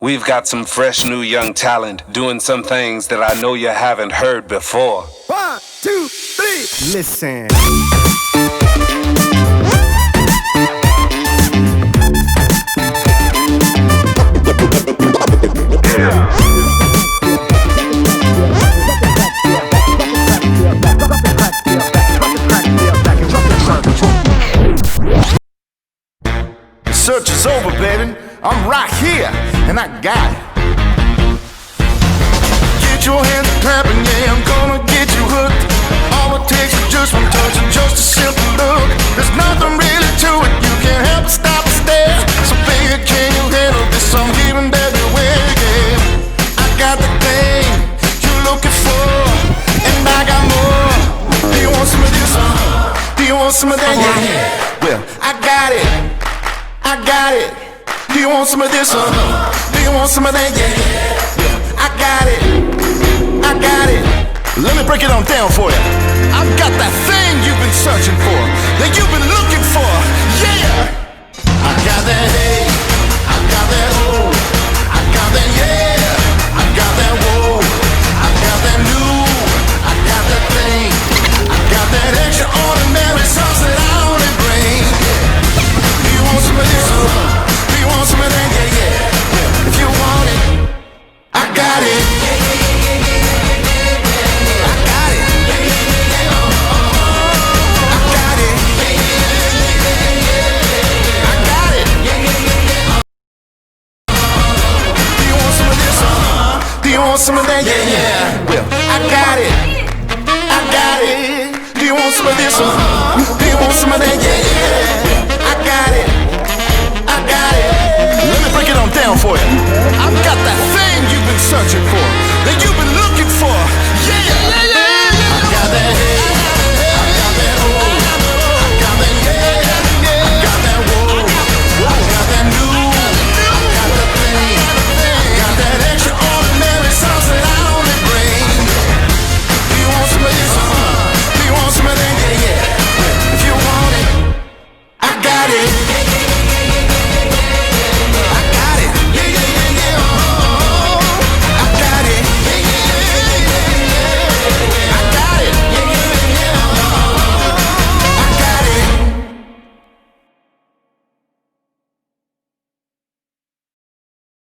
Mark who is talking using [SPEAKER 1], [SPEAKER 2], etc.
[SPEAKER 1] We've got some fresh new young talent doing some things that I know you haven't heard before.
[SPEAKER 2] 1, 2, 3, listen. Search is over, baby. I'm right here, and I got it. Get your hands clapping, yeah, I'm gonna get you hooked. All it takes is just one touch and just a simple look. There's nothing really to it, you can't help but stop and stare. So baby, can you handle this? I'm giving everywhere, yeah. I got the thing you're looking for, and I got more. Do you want some of this? Do you want some of that? Yeah. Well, I got it. I got it. Do you want some of this? Do you want some of that? Yeah. I got it. I got it. Let me break it on down for you. I've got that thing you've been searching for, that you've been looking for. Yeah. I got that hey. I got that oh. I got that yeah. I got that whoa. I got that new. I got that thing. I got that extraordinary sauce that I only bring. Do you want some of this? Do you want some of that? Yeah, yeah. If you want it, I got it. I got it. I got it. I got it. Do you want some of this? Do you want some of that? Yeah, yeah. Well, I got it. I got it. Do you want some of this? Do you want some of that? Yeah, yeah. I got it. I got it. Let me break it on down for you. I've got that thing you've been searching for, that you've been looking for. Yeah.